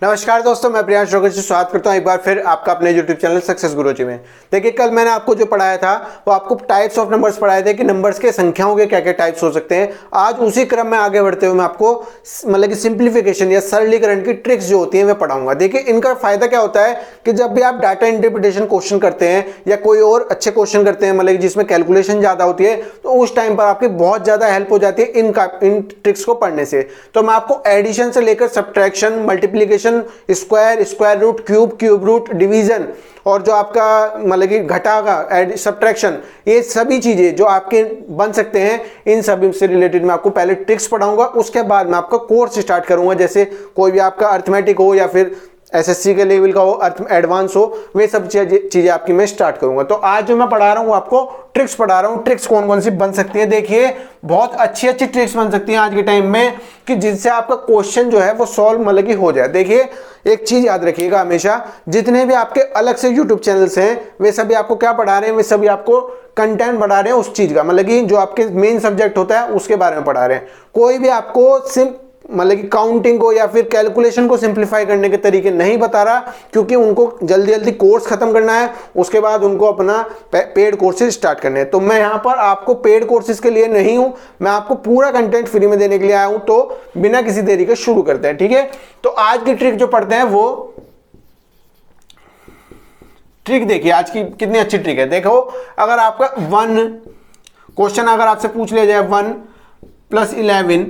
नमस्कार दोस्तों, मैं प्रियांश रोगर से स्वागत करता हूं एक बार फिर आपका अपने YouTube चैनल सक्सेस गुरुजी में। देखिए, कल मैंने आपको जो पढ़ाया था वो आपको टाइप्स ऑफ नंबर्स पढ़ाए थे कि नंबर्स के संख्याओं के क्या क्या टाइप्स हो सकते हैं। आज उसी क्रम में आगे बढ़ते हुए मैं आपको मतलब कि सिंप्लीफिकेशन या सरलीकरण की ट्रिक्स जो होती हैं मैं पढ़ाऊंगा। देखिए, इनका फायदा क्या होता है कि जब भी आप डाटा इंटरप्रिटेशन क्वेश्चन करते हैं या कोई और अच्छे क्वेश्चन करते हैं मतलब जिसमें कैलकुलेशन ज़्यादा होती है, तो उस टाइम पर आपकी बहुत ज़्यादा हेल्प हो जाती है इन ट्रिक्स को पढ़ने से। तो मैं आपको एडिशन से लेकर subtraction, multiplication, square root, cube root, division और जो आपका मतलब कि घटागा सब्ट्रैक्शन, ये सभी चीजें जो आपके बन सकते हैं, इन सभी से रिलेटेड मैं आपको पहले ट्रिक्स पढ़ाऊंगा। उसके बाद मैं आपका कोर्स स्टार्ट करूंगा। जैसे कोई भी आपका अर्थमेटिक हो या फिर एसएससी के लेवल का हो, एडवांस हो, वे सब चीजें आपकी मैं स्टार्ट करूंगा। तो आज जो मैं पढ़ा रहा हूं आपको ट्रिक्स पढ़ा रहा हूं। ट्रिक्स कौन कौन सी बन सकती है, देखिए बहुत अच्छी अच्छी ट्रिक्स बन सकती हैं आज के टाइम में कि जिनसे आपका क्वेश्चन जो है वो सॉल्व मतलब कि हो जाए। देखिए, एक चीज याद रखिएगा हमेशा, जितने भी आपके अलग से यूट्यूब चैनल्स हैं वे सभी आपको क्या पढ़ा रहे हैं, वे सभी आपको कंटेंट बढ़ा रहे हैं उस चीज का, मतलब कि जो आपके मेन सब्जेक्ट होता है उसके बारे में पढ़ा रहे हैं। कोई भी आपको मतलब कि काउंटिंग को या फिर कैलकुलेशन को सिंप्लीफाई करने के तरीके नहीं बता रहा, क्योंकि उनको जल्दी जल्दी कोर्स खत्म करना है, उसके बाद उनको अपना पेड कोर्सेज स्टार्ट करने हैं। तो मैं यहाँ पर आपको पेड कोर्सेज के लिए नहीं हूँ, मैं आपको पूरा कंटेंट फ्री में देने के लिए आया हूँ। तो बिना किसी देरी के शुरू करते हैं, ठीक है। तो आज की ट्रिक जो पढ़ते हैं वो ट्रिक देखिए, आज की कितनी अच्छी ट्रिक है। देखो, अगर आपका क्वेश्चन अगर आपसे पूछ लिया जाए 1 + 11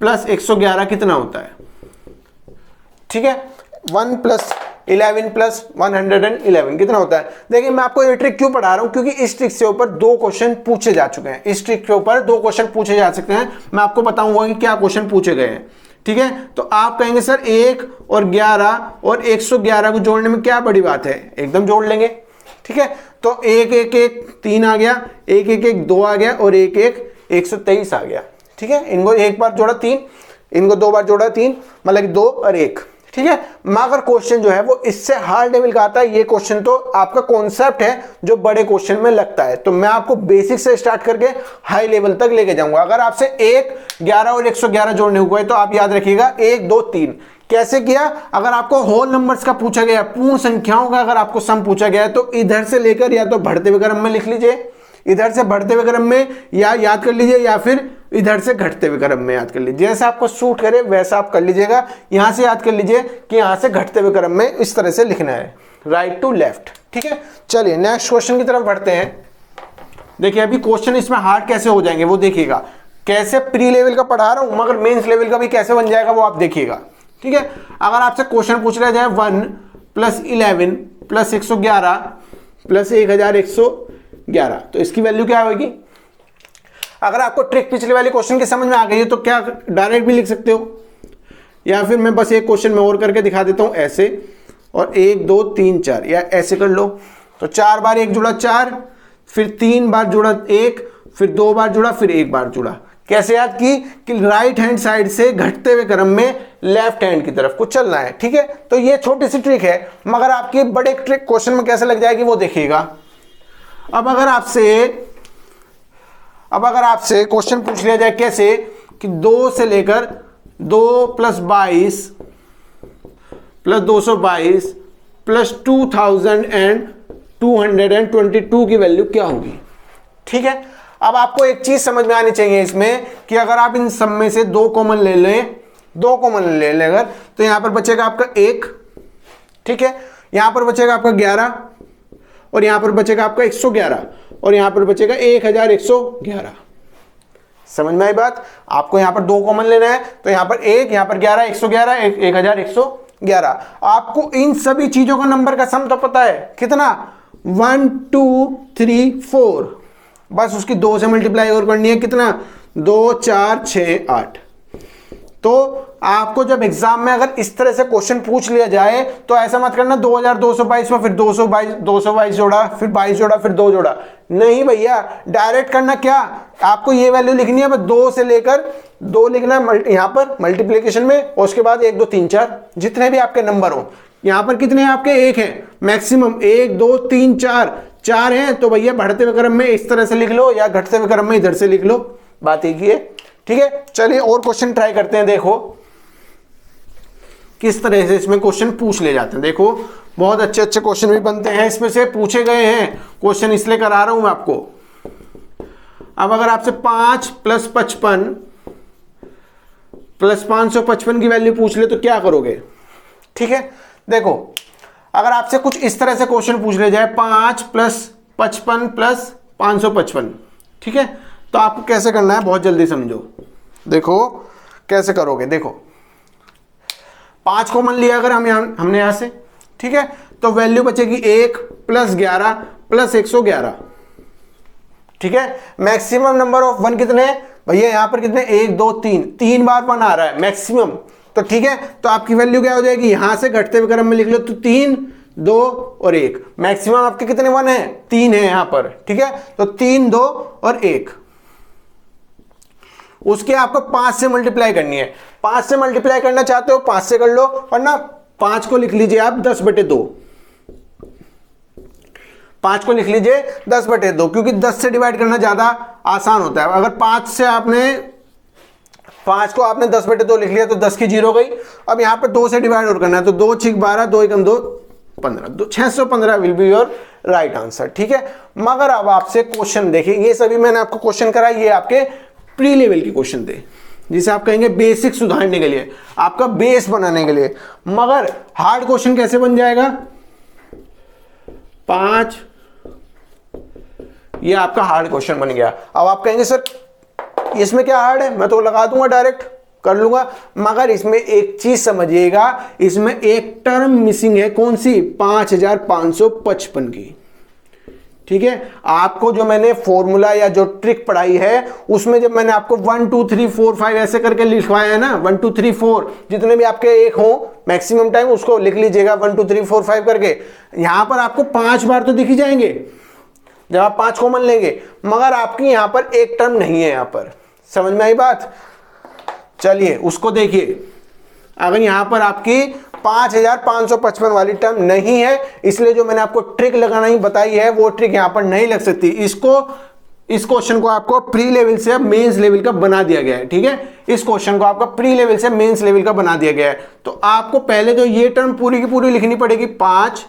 + 111 कितना होता है, ठीक है। 1 + 11 + 111 कितना होता है। देखिए, मैं आपको ये ट्रिक क्यों पढ़ा रहा हूं, क्योंकि इस ट्रिक से ऊपर 2 क्वेश्चन पूछे जा चुके हैं। इस ट्रिक के ऊपर 2 क्वेश्चन पूछे जा सकते हैं। मैं आपको बताऊंगा कि क्या क्वेश्चन पूछे गए हैं, ठीक है। तो आप कहेंगे सर 1 और 11 और 111 को जोड़ने में क्या बड़ी बात है, एकदम जोड़ लेंगे, ठीक है। तो 1 1 1 3 आ गया, 1 1 1 2 आ गया और 1 1 123 आ गया, ठीक है। इनको एक बार जोड़ा 3, इनको 2 बार जोड़ा 3, मतलब 2 और 1, ठीक है। मगर क्वेश्चन जो है वो इससे हार्ड लेवल का आता है। ये क्वेश्चन तो आपका कॉन्सेप्ट है जो बड़े क्वेश्चन में लगता है। तो मैं आपको बेसिक से स्टार्ट करके हाई लेवल तक लेके जाऊंगा। अगर आपसे 1 11 और 111 जोड़ने हुए तो आप याद रखिएगा 1 2 3 कैसे किया। अगर आपको होल नंबर्स का पूछा गया, पूर्ण संख्याओं का अगर आपको सम पूछा गया है, तो इधर से लेकर या तो बढ़ते हुए क्रम में लिख लीजिए, इधर से बढ़ते हुए क्रम में या याद कर लीजिए, या फिर इधर से घटते हुए क्रम में याद कर लीजिए। जैसा आपको सूट करे वैसा आप कर लीजिएगा। यहां से याद कर लीजिए कि यहां से घटते हुए क्रम में इस तरह से लिखना है, राइट टू लेफ्ट, ठीक है। चलिए नेक्स्ट क्वेश्चन की तरफ बढ़ते हैं। देखिए, अभी क्वेश्चन इसमें हार्ड कैसे हो जाएंगे वो देखिएगा। कैसे प्री लेवल का पढ़ा रहा हूं मगर मेंस लेवल का भी कैसे बन जाएगा वो आप देखिएगा, ठीक है। अगर आपसे क्वेश्चन पूछ लिया जाए 1 + 11 + 111 + 1111, तो इसकी वैल्यू क्या होगी। अगर आपको ट्रिक पिछले वाले क्वेश्चन की समझ में आ गई है तो क्या डायरेक्ट भी लिख सकते हो, या फिर मैं बस एक क्वेश्चन में और करके दिखा देता हूं ऐसे, और 1 2 3 4 या ऐसे कर लो। तो 4 बार 1 जुड़ा 4, फिर 3 बार जुड़ा 1, फिर 2 बार जुड़ा, फिर 1 बार जुड़ा। कैसे याद की कि राइट हैंड साइड से घटते हुए क्रम में लेफ्ट हैंड की तरफ को चलना है, ठीक है। तो ये छोटी सी ट्रिक है मगर आपकी बड़े ट्रिक क्वेश्चन में कैसे लग जाएगी वो देखिएगा। अब अगर आपसे क्वेश्चन पूछ लिया जाए कैसे कि 2 से लेकर 2 + 22 + 222 + 2222 की वैल्यू क्या होगी, ठीक है। अब आपको एक चीज समझ में आनी चाहिए इसमें कि अगर आप इन सब में से 2 कॉमन ले लें, 2 कॉमन ले लें अगर, तो यहां पर बचेगा आपका 1, ठीक है। यहां पर बचेगा आपका 11 और यहां पर बचेगा आपका 111 और यहां पर बचेगा 1111। समझ में आई बात। आपको यहां पर 2 कॉमन लेना है, तो यहां पर 1, यहां पर 11 111 1111। आपको इन सभी चीजों का नंबर का सम तो पता है कितना, 1 2 3 4, बस उसकी 2 से मल्टीप्लाई और करनी है, कितना 2 4 6 8। तो आपको जब एग्जाम में अगर इस तरह से क्वेश्चन पूछ लिया जाए तो ऐसा मत करना 2222 में फिर 222 जोड़ा, फिर 22 जोड़ा, फिर 2 जोड़ा, नहीं भैया। डायरेक्ट करना क्या, आपको ये वैल्यू लिखनी है, 2 से लेकर 2 लिखना है यहां पर मल्टीप्लिकेशन में, और उसके बाद 1 2 3 4 जितने भी आपके नंबर हो। यहां पर कितने आपके 1 है मैक्सिमम, 1 2 3 4 हैं, तो भैया बढ़ते हुए क्रम में इस तरह से लिख लो या घटते हुए क्रम में इधर से लिख लो, बात एक ही है, ठीक है। चलिए और क्वेश्चन ट्राई करते हैं। देखो किस तरह से इसमें क्वेश्चन पूछ ले जाते हैं। देखो बहुत अच्छे अच्छे क्वेश्चन भी बनते हैं, इसमें से पूछे गए हैं क्वेश्चन, इसलिए करा रहा हूं मैं आपको। अब अगर आपसे 5 + 55 + 555 की वैल्यू पूछ ले तो क्या करोगे? ठीक है, देखो अगर आपसे कुछ इस तरह से क्वेश्चन पूछ ले जाए 5 + 55 + 555, ठीक है, तो आपको कैसे करना है बहुत जल्दी समझो। देखो कैसे करोगे, देखो 5 कॉमन लिया अगर हमने यहां से, ठीक है, तो वैल्यू बचेगी 1 + 11 + 111, ठीक है। मैक्सिमम नंबर ऑफ 1 कितने हैं भैया? यहां पर कितने? 1 2 3, 3 बार 1 आ रहा है मैक्सिमम, तो ठीक है, तो आपकी वैल्यू क्या हो जाएगी? यहां से घटते हुए क्रम में लिख लो तो 3 2 और 1। मैक्सिमम आपके कितने 1 है? 3 है यहां पर, ठीक है, तो 3 2 और 1। उसके आपको 5 से मल्टीप्लाई करनी है। 5 से मल्टीप्लाई करना चाहते हो 5 से कर लो, वरना 5 को लिख लीजिए आप 10/2। 5 को लिख लीजिए 10/2, क्योंकि 10 से डिवाइड करना ज्यादा आसान होता है। अगर 5 से आपने 5 को आपने 10/2 लिख लिया तो 10 की 0 गई। अब यहां पर 2 से डिवाइड और करना है, तो 2 6 12, 2 1 2 15, 615 will be your right answer, ठीक है। मगर अब आपसे क्वेश्चन देखिए, ये सभी मैंने आपको क्वेश्चन कराया, ये आपके प्री लेवल के क्वेश्चन थे, जिसे आप कहेंगे बेसिक सुधारने के लिए, आपका बेस बनाने के लिए। मगर हार्ड क्वेश्चन कैसे बन जाएगा? 5, ये आपका हार्ड क्वेश्चन बन गया। अब आप कहेंगे सर इसमें क्या हार्ड है, मैं तो लगा दूंगा डायरेक्ट कर लूंगा। मगर इसमें एक चीज समझिएगा, इसमें एक टर्म मिसिंग है, कौन सी? 5555 की, ठीक है। आपको जो मैंने फॉर्मूला या जो ट्रिक पढ़ाई है उसमें जब मैंने आपको 1 2 3 4 5 ऐसे करके लिखवाया है ना, 1 2 3 4 जितने भी आपके एक हो मैक्सिमम टाइम उसको लिख लीजिएगा 1 2 3 4 5 करके। यहां पर आपको 5 बार तो दिख ही जाएंगे जब आप 5 कॉमन लेंगे, मगर आपकी यहां पर एक टर्म नहीं है। यहां पर समझ में आई बात? चलिए उसको देखिए। अगर यहां पर आपकी 5555 वाली टर्म नहीं है, इसलिए जो मैंने आपको ट्रिक लगाना ही बताई है वो ट्रिक यहां पर नहीं लग सकती। इसको, इस क्वेश्चन को आपको प्री लेवल से मेंस लेवल का बना दिया गया है, ठीक है। इस क्वेश्चन को आपका प्री लेवल से मेंस लेवल का बना दिया गया है। तो आपको पहले तो ये टर्म पूरी की पूरी लिखनी पड़ेगी, 5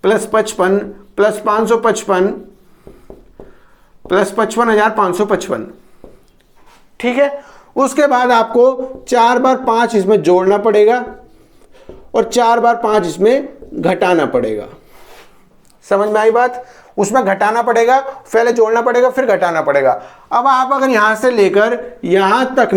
+ 55 + 555 + 55,555, ठीक है। उसके बाद आपको 4 बार 5 इसमें जोड़ना पड़ेगा और 4 बार 5 इसमें घटाना पड़ेगा। समझ में आई बात? उसमें घटाना पड़ेगा, पहले जोड़ना पड़ेगा फिर घटाना पड़ेगा। अब आप अगर यहां से लेकर यहां तक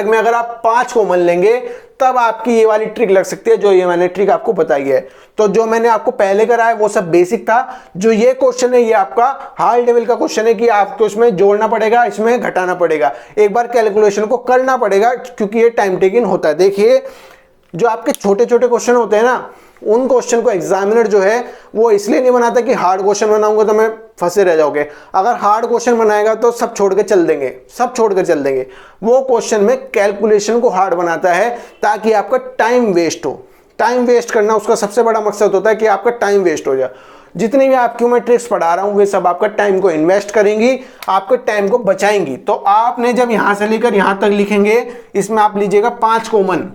में, अगर आप 5 कॉमन लेंगे तब आपकी ये वाली ट्रिक लग सकती है, जो ये मैंने ट्रिक आपको बताई है। तो जो मैंने आपको पहले कराया वो सब बेसिक था। जो ये क्वेश्चन है ये आपका हाई लेवल का क्वेश्चन है कि आपको इसमें जोड़ना पड़ेगा, इसमें घटाना पड़ेगा, एक बार कैलकुलेशन को करना पड़ेगा, क्योंकि ये टाइम टेकिंग होता है। देखिए जो आपके छोटे छोटे क्वेश्चन होते हैं ना, उन क्वेश्चन को एग्जामिनर जो है वो इसलिए नहीं बनाता कि हार्ड क्वेश्चन बनाऊंगा तो मैं फंसे रह जाओगे। अगर हार्ड क्वेश्चन बनाएगा तो सब छोड़ के चल देंगे, सब छोड़कर चल देंगे। वो क्वेश्चन में कैलकुलेशन को हार्ड बनाता है ताकि आपका टाइम वेस्ट हो। टाइम वेस्ट करना उसका सबसे बड़ा मकसद होता है कि आपका टाइम वेस्ट हो जाए। जितनी भी आपकी मैं ट्रिक्स पढ़ा रहा हूं वे सब आपका टाइम को इन्वेस्ट करेंगी, आपके टाइम को बचाएंगी। तो आपने जब यहां से लेकर यहां तक लिखेंगे, इसमें आप लीजिएगा 5 कॉमन,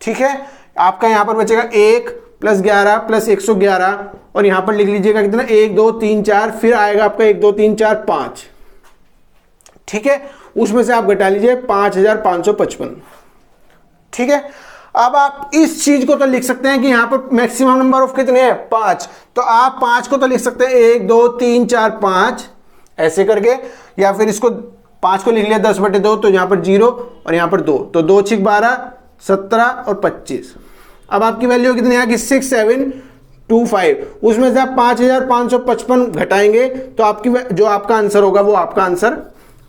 ठीक है। आपका यहां पर बचेगा 1 + 11 + 111 और यहां पर लिख लीजिएगा कितना? 1 2 3 4, फिर आएगा आपका 1 2 3 4 5, ठीक है। उसमें से आप घटा लीजिए 5555, ठीक है। अब आप इस चीज को तो लिख सकते हैं कि यहां पर मैक्सिमम नंबर ऑफ कितने हैं? 5। तो आप 5 को तो लिख सकते हैं 1 2 3 4 5 ऐसे करके, या फिर इसको 5 को लिख लिया 10/2, तो यहां पर 0 और यहां पर 2, तो 2 6 12 17 और 25। अब आपकी वैल्यू कितनी आएगी? 6725। उसमें से आप 5555 घटाएंगे तो आपकी जो आपका आंसर होगा वो आपका आंसर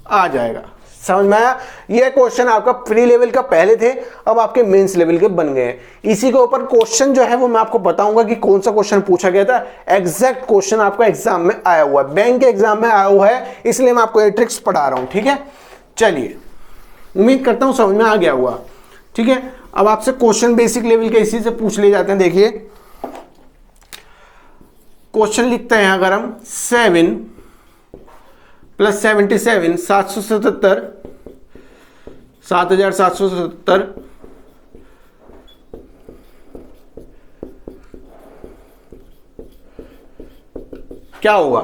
आ जाएगा। समझ में आया? ये क्वेश्चन आपका प्री लेवल का पहले थे, अब आपके मेंस लेवल के बन गए हैं। इसी के ऊपर क्वेश्चन जो है वो मैं आपको बताऊंगा कि कौन सा क्वेश्चन पूछा गया था। एग्जैक्ट क्वेश्चन आपका एग्जाम में आया हुआ है, बैंक के एग्जाम में आया हुआ है, इसलिए मैं आपको ये ट्रिक्स पढ़ा रहा हूं, ठीक है। चलिए उम्मीद करता हूं समझ में आ गया हुआ, ठीक है। अब आपसे क्वेश्चन बेसिक लेवल के इसी से पूछ लिए जाते हैं। देखिए क्वेश्चन लिखते हैं अगर हम 7 + 77 777 7,770 क्या होगा?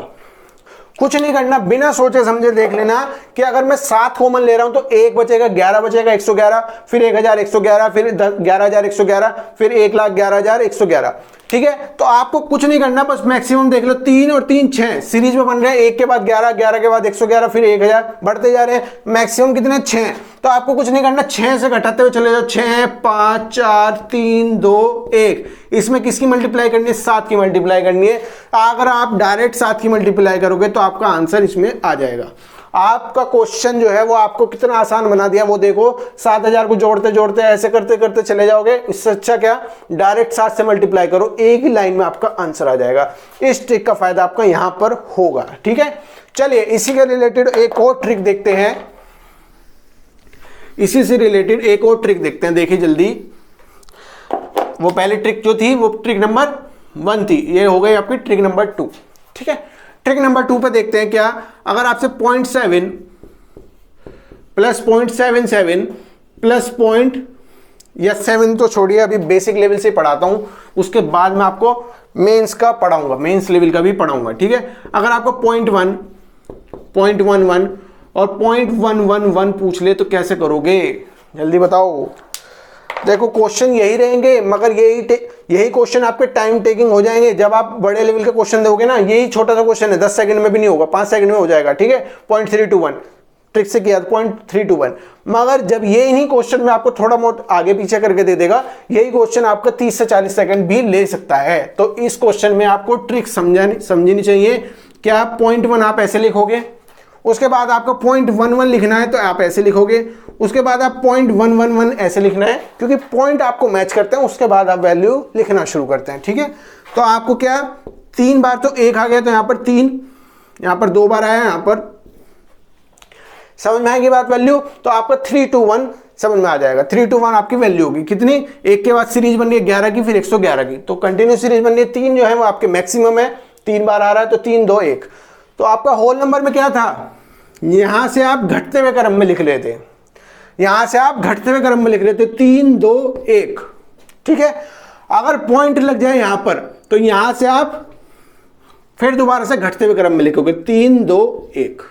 कुछ नहीं करना, बिना सोचे समझे देख लेना कि अगर मैं 7 कॉमन ले रहा हूं तो 1 बचेगा, 11 बचेगा, 111, फिर 1,111, फिर 11,111, फिर 1,11,111। ठीक है, तो आपको कुछ नहीं करना, बस मैक्सिमम देख लो। 3 और 3 6 सीरीज में बन रहे हैं, 1 के बाद 11, 11 के बाद 111, फिर 1000, बढ़ते जा रहे हैं। मैक्सिमम कितने? 6। तो आपको कुछ नहीं करना, 6 से घटाते हुए चले जाओ। 6, 5, 4, 3, 2, 1। इसमें किसकी मल्टीप्लाई करनी है? 7 की मल्टीप्लाई करनी है। अगर आप डायरेक्ट 7 की मल्टीप्लाई करोगे तो आपका आंसर इसमें आ जाएगा। आपका क्वेश्चन जो है वो आपको कितना आसान बना दिया वो देखो। 7,000 को जोड़ते जोड़ते ऐसे करते करते चले जाओगे। इससे अच्छा क्या, डायरेक्ट 7 से मल्टीप्लाई करो, एक ही लाइन में आपका आंसर आ जाएगा। इस ट्रिक का फायदा आपका यहां पर होगा। ठीक है, चलिए इसी के रिलेटेड एक और ट्रिक देखते हैं। इसी से रिलेटेड एक और ट्रिक देखते हैं, देखिए जल्दी। वो पहली ट्रिक जो थी वो ट्रिक नंबर 1 थी, ये हो गई आपकी ट्रिक नंबर 2। ठीक है, ट्रिक नंबर 2 पे देखते हैं क्या। अगर आपसे 0.7 प्लस 0.77 प्लस पॉइंट या 7 तो छोड़िए, अभी बेसिक लेवल से पढ़ाता हूं, उसके बाद मैं आपको मेंस का पढ़ाऊंगा, मेंस लेवल का भी पढ़ाऊंगा। ठीक है, अगर आपको 0.1, 0.11 और 0.111 पूछ ले तो कैसे करोगे? जल्दी बताओ। देखो क्वेश्चन यही रहेंगे, मगर यही क्वेश्चन आपके टाइम टेकिंग हो जाएंगे। जब आप बड़े लेवल के क्वेश्चन दोगे ना, यही छोटा सा क्वेश्चन है, 10 सेकंड में भी नहीं होगा, 5 सेकंड में हो जाएगा। ठीक है, 0.321 ट्रिक से किया 0.321। मगर जब ये इन्हीं क्वेश्चन में आपको थोड़ा बहुत आगे पीछे करके दे देगा, यही क्वेश्चन आपका 30 से 40 सेकंड भी ले सकता है। तो इस क्वेश्चन में आपको ट्रिक समझनी चाहिए। क्या 0.1 आप ऐसे लिखोगे, उसके बाद आपको 0.11 लिखना है तो आप ऐसे लिखोगे, उसके बाद आप 0.111 ऐसे लिखना है, क्योंकि पॉइंट आपको मैच करते हैं, उसके बाद आप वैल्यू लिखना शुरू करते हैं। ठीक है, तो आपको क्या 3 बार तो 1 आ गया, तो यहां पर 3, यहां पर 2 बार आया, यहां पर समझ में आएगी बात वैल्यू। तो आपका 321 समझ में आ जाएगा। 321 आपकी वैल्यू होगी कितनी? 1 के बाद सीरीज बन रही है 11 की, फिर 111 की, तो कंटिन्यू सीरीज बन रही है। 3 जो है वो आपके मैक्सिमम है, 3 बार आ रहा है, तो 3, 2, 1। तो आपका होल नंबर में क्या था? यहां से आप घटते हुए क्रम में लिख लेते, यहां से आप घटते हुए क्रम में लिख लेते 3, 2, 1। ठीक है, अगर पॉइंट लग जाए यहां पर तो यहां से आप फिर दोबारा से घटते हुए क्रम में लिखोगे 3, 2, 1।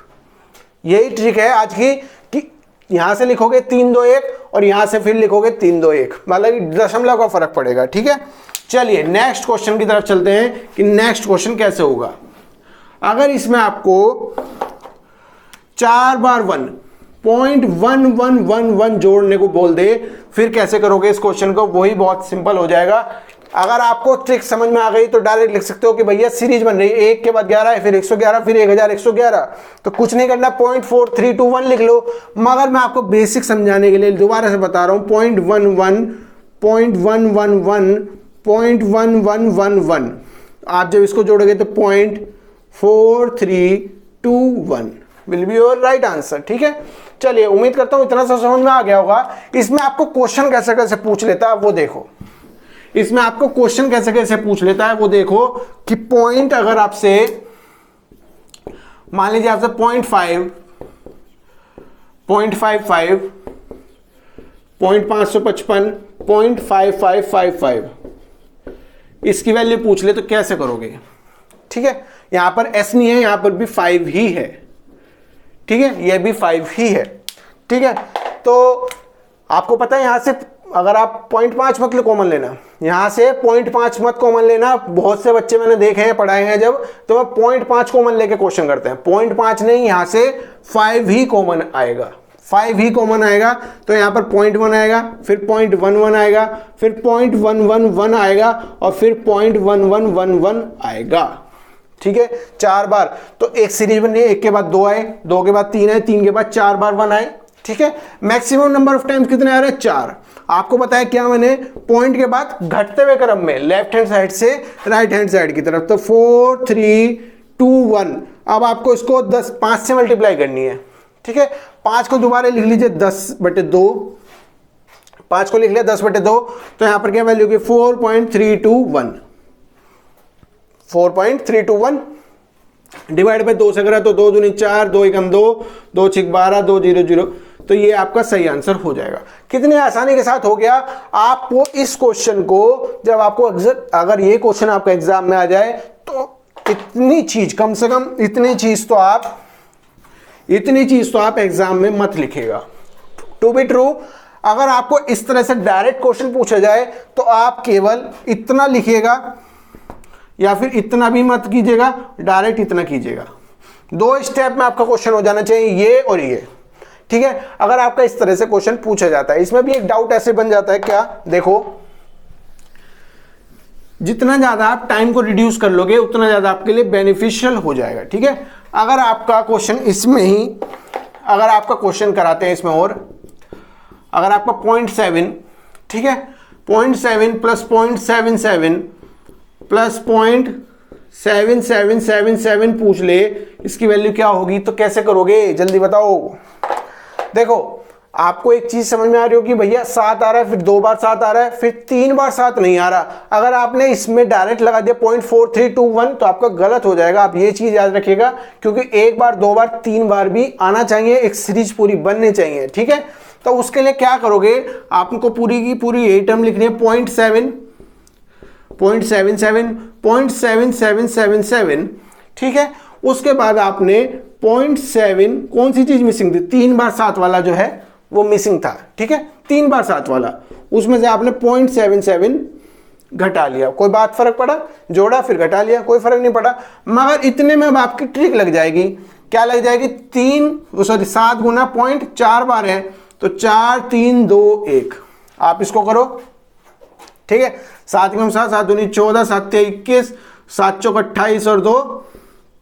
यही ट्रिक है आज की, कि यहां से लिखोगे 3, 2, 1 और यहां से फिर लिखोगे 3, 2, 1, मतलब दशमलव का फर्क पड़ेगा। ठीक है, चलिए नेक्स्ट क्वेश्चन की तरफ चलते हैं कि नेक्स्ट क्वेश्चन कैसे होगा। अगर इसमें आपको 4 बार 1.1111 जोड़ने को बोल दे, फिर कैसे करोगे इस क्वेश्चन को? वही बहुत सिंपल हो जाएगा। अगर आपको ट्रिक समझ में आ गई तो डायरेक्ट लिख सकते हो कि भैया सीरीज बन रही है, 1 के बाद 11 है, फिर 111, फिर 1111, तो कुछ नहीं करना, 0.4321 लिख लो। मगर मैं आपको बेसिक समझाने के लिए दोबारा से बता रहा हूं, 0.11, 0.111, 0.1111, आप जब इसको जोड़ोगे तो 0.4321 will be your right answer. ठीक है, चलिए उम्मीद करता हूं इतना सा समझ में आ गया होगा। इसमें आपको क्वेश्चन कैसे कैसे पूछ लेता है वो देखो, इसमें आपको क्वेश्चन कैसे कैसे पूछ लेता है वो देखो। कि पॉइंट अगर आपसे मान लीजिए आपसे 0.5, 0.55, 0.555, 0.5555 इसकी वैल्यू पूछ ले तो कैसे करोगे? ठीक है, यहां पर s नहीं है, यहां पर भी 5 ही है। ठीक है, यह भी 5 ही है। ठीक है, तो आपको पता है यहां से अगर आप 0.5 मत कॉमन लेना, यहां से 0.5 मत कॉमन लेना। बहुत से बच्चे मैंने देखे हैं, पढ़ाए हैं जब, तो वह 0.5 कॉमन लेके क्वेश्चन करते हैं। 0.5 नहीं, यहां से 5 ही कॉमन आएगा, 5 ही कॉमन आएगा। तो यहां पर 0.1 आएगा, फिर 0.11 आएगा, फिर 0.111 आएगा और फिर 0.1111 आएगा। ठीक है, 4 बार तो एक सीरीज बन रही है, 1 के बाद 2 आए, 2 के बाद 3 आए, 3 के बाद 4 बार 1 आए। ठीक है, मैक्सिमम नंबर ऑफ टाइम्स कितने आ रहे हैं? 4। आपको बताया क्या मैंने, पॉइंट के बाद घटते हुए क्रम में लेफ्ट हैंड साइड से राइट हैंड साइड की तरफ, तो 4, 3, 2, 1। अब आपको इसको 5 से मल्टीप्लाई करनी है। ठीक है, 5 को दोबारा लिख लीजिए 10/2, 5 को लिख लिया 10/2, तो यहां पर क्या वैल्यू की 4.321, 4.321 डिवाइड बाय 2 से करा तो 2 दूनी 4, 2 एकम 2, 2 6 12, 2 0 0, तो ये आपका सही आंसर हो जाएगा। कितनी आसानी के साथ हो गया। आपको इस क्वेश्चन को जब आपको अगर ये क्वेश्चन आपका एग्जाम में आ जाए तो इतनी चीज, कम से कम इतनी चीज तो आप एग्जाम में मत लिखेगा। टू बी ट्रू, अगर आपको इस तरह से डायरेक्ट क्वेश्चन पूछा जाए तो आप केवल इतना लिखिएगा या फिर इतना भी मत कीजिएगा, डायरेक्ट इतना कीजिएगा। 2 स्टेप में आपका क्वेश्चन हो जाना चाहिए, ये और ये, ठीक है। अगर आपका इस तरह से क्वेश्चन पूछा जाता है, इसमें भी एक डाउट ऐसे बन जाता है, क्या देखो, जितना ज्यादा आप टाइम को रिड्यूस कर लोगे उतना ज्यादा आपके लिए बेनिफिशियल हो जाएगा, ठीक है। अगर आपका क्वेश्चन इसमें ही, अगर आपका क्वेश्चन कराते हैं इसमें, और अगर आपका 0.7, ठीक है, 0.7 प्लस 0.77 प्लस 0.7777 पूछ ले, इसकी वैल्यू क्या होगी, तो कैसे करोगे, जल्दी बताओ। देखो, आपको एक चीज समझ में आ रही हो कि भैया 7 आ रहा है, फिर 2 बार 7 आ रहा है, फिर 3 बार 7 नहीं आ रहा। अगर आपने इसमें डायरेक्ट लगा दिया 0.4321 तो आपका गलत हो जाएगा। आप ये चीज याद रखिएगा, क्योंकि 1 बार 2 बार 3 बार भी आना चाहिए, एक सीरीज पूरी बननी चाहिए, ठीक है। तो उसके लिए क्या करोगे, आपको पूरी की पूरी यही टर्म लिखनी है, 0.77, ठीक है। उसके बाद आपने 0.7, कौन सी चीज मिसिंग थी, 3 बार 7 वाला जो है वो मिसिंग था, ठीक है, 3 बार 7 वाला, उसमें से आपने 0.77 घटा लिया। कोई बात फर्क पड़ा, जोड़ा फिर घटा लिया, कोई फर्क नहीं पड़ा। मगर इतने में अब आपकी ट्रिक लग जाएगी, क्या लग जाएगी, 7 गुना 0.4 बार है तो 4 3 2 1, आप इसको करो, ठीक है। 7 कम 7, 7 दूनी 14, 7 21, 7 चौक 28 और 2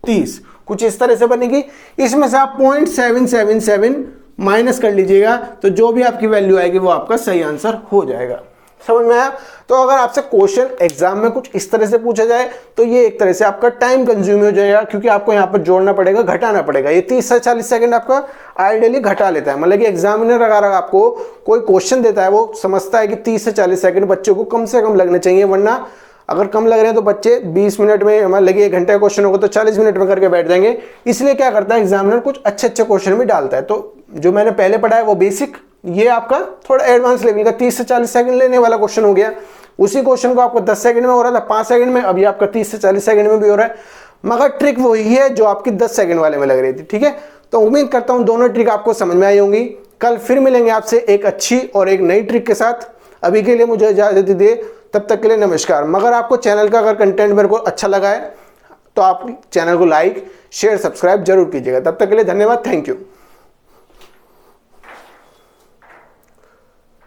30, कुछ इस तरह से बनेगी। इसमें से आप 0.777 माइनस कर लीजिएगा, तो जो भी आपकी वैल्यू आएगी वो आपका सही आंसर हो जाएगा। समझ में आया। तो अगर आपसे क्वेश्चन एग्जाम में कुछ इस तरह से पूछा जाए तो ये एक तरह से आपका टाइम कंज्यूम हो जाएगा, क्योंकि आपको यहाँ पर जोड़ना पड़ेगा, घटाना पड़ेगा। ये 30 से 40 सेकंड आपका आइडियली घटा लेता है। मतलब कि एग्जामिनर अगर आपको कोई क्वेश्चन देता है, वो समझता है कि 30 से 40 सेकंड बच्चों को कम से कम लगने चाहिए, वरना अगर कम लग रहे हैं तो बच्चे 20 मिनट में, हमारे लगे 1 घंटे का क्वेश्चन होगा तो 40 मिनट में करके बैठ जाएंगे। इसलिए क्या करता है एग्जामिनर, कुछ अच्छे क्वेश्चन भी डालता है। तो जो मैंने पहले पढ़ा है वो बेसिक, ये आपका थोड़ा एडवांस लेवल का 30 से 40 सेकंड लेने वाला क्वेश्चन हो गया। उसी क्वेश्चन को आपको 10 सेकंड में हो रहा था, 5 सेकंड में, अभी आपका 30 से 40 सेकंड में भी हो रहा है। मगर ट्रिक वही है जो आपकी 10 सेकंड वाले में लग रही थी, ठीक है। तो उम्मीद करता हूं दोनों ट्रिक आपको समझ में आई होंगी। कल फिर मिलेंगे आपसे एक अच्छी और एक नई ट्रिक के साथ। अभी के लिए मुझे इजाजत दीजिए, तब तक के लिए नमस्कार। मगर आपको चैनल का अगर कंटेंट मेरे को अच्छा लगा है तो आप चैनल को लाइक शेयर सब्सक्राइब जरूर कीजिएगा। तब तक के लिए धन्यवाद, थैंक यू।